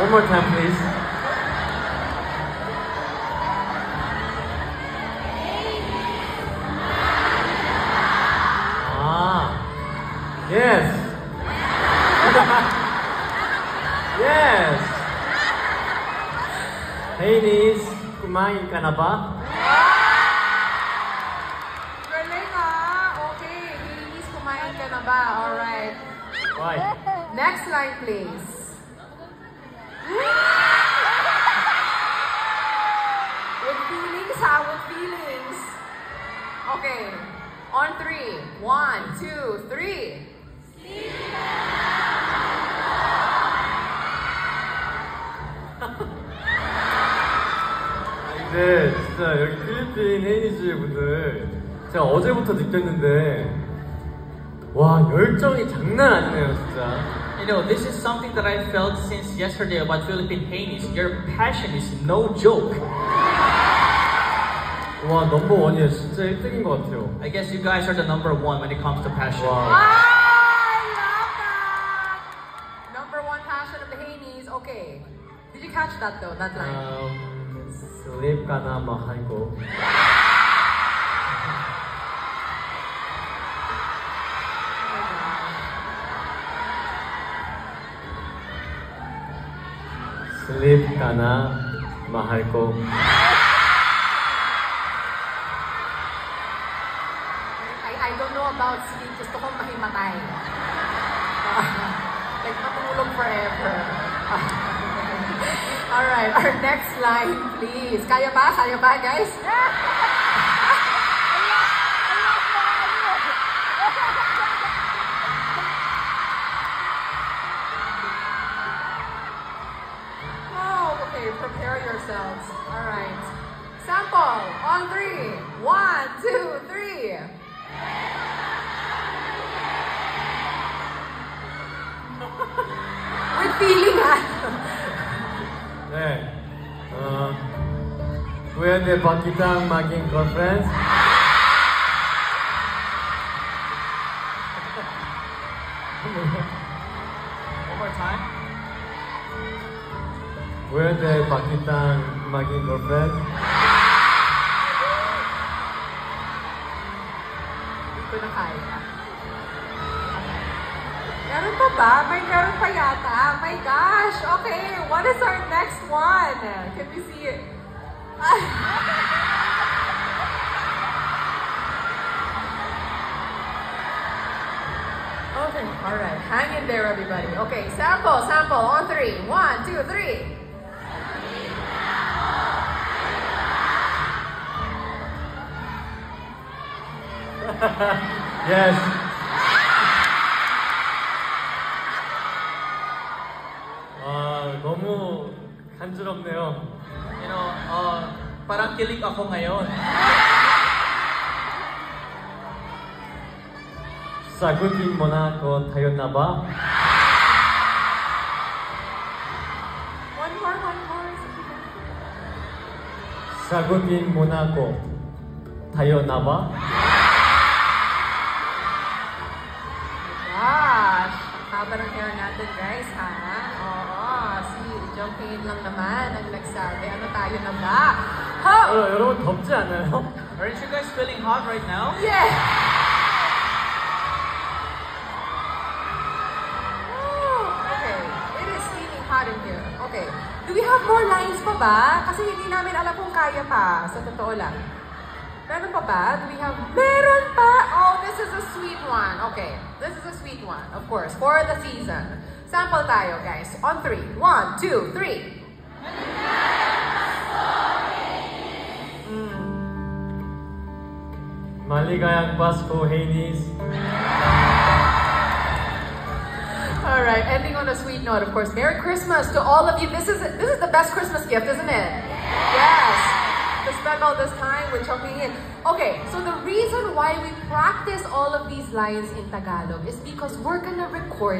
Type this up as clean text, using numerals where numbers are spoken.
One more time, please. Yes. Yes. Hainis, kumain ka na ba? Galing ah. Okay, Hainis, kumain ka na ba? Alright. Why? Next line, please. With feelings, ha? With feelings. Okay. On 3. 1, 2, 3. 근데 진짜 여기 필리핀 헤이니즈 분들 제가 어제부터 느꼈는데 와 열정이 장난 아니네요 진짜. You know, this is something that I felt since yesterday about Philippine Hainis. Your passion is no joke. 와 넘버원이에요. 진짜 1등인 것 같아요. I guess you guys are the number one when it comes to passion. Wow. I love that! Number 1 passion of the Hainis. Okay. Did you catch that though, that line? Sleep ka na mahal ko. Sleep ka na mahal ko. I don't know about sleep. Gusto kong mahimatay. Like matulog forever. Alright, our next line, please. Kaya ba? Kaya ba, guys? Oh, okay. Prepare yourselves. Alright. Sample. On 3. 1, 2, 3. With feeling, ha? 네. Pwede ba kitang maging girlfriend? One more time. Pwede ba kitang maging girlfriend? Hindi ko na kaya. Meron pa ba? Meron pa yata. My gosh! Okay, what is our next one? Can we see it? Okay, alright. Hang in there, everybody. Okay, sample. On 3. 1, 2, 3. Yes. 너무 간지럽네요. You know, parang kilig ako ngayon. Sagutin mo na ako tayo na ba? One more. Sagutin mo na ako tayo na ba? Gosh! Haba ng hair natin, guys, ha? Oo, si Jonghae lang naman ang nagsabi. Ano tayo na ba? Ho! 여러분 덥지 않아요? Aren't you guys feeling hot right now? Yeah! Oh, okay. It is steaming hot in here. Okay. Do we have more lines pa ba? Kasi hindi namin alam kung kaya pa. Sa totoo lang. Meron pa ba? Do we have... Meron pa! Oh, this is a sweet one. Okay. This is a sweet one. Of course. For the season. Sample tayo, guys. On 3. 1, 2, 3. Maligayang Pasko, Hainis. Alright, ending on a sweet note, of course. Merry Christmas to all of you. This is the best Christmas gift, isn't it? Yes. To spend all this time with Jonghae. Okay, so the reason why we practice all of these lines in Tagalog is because we're gonna record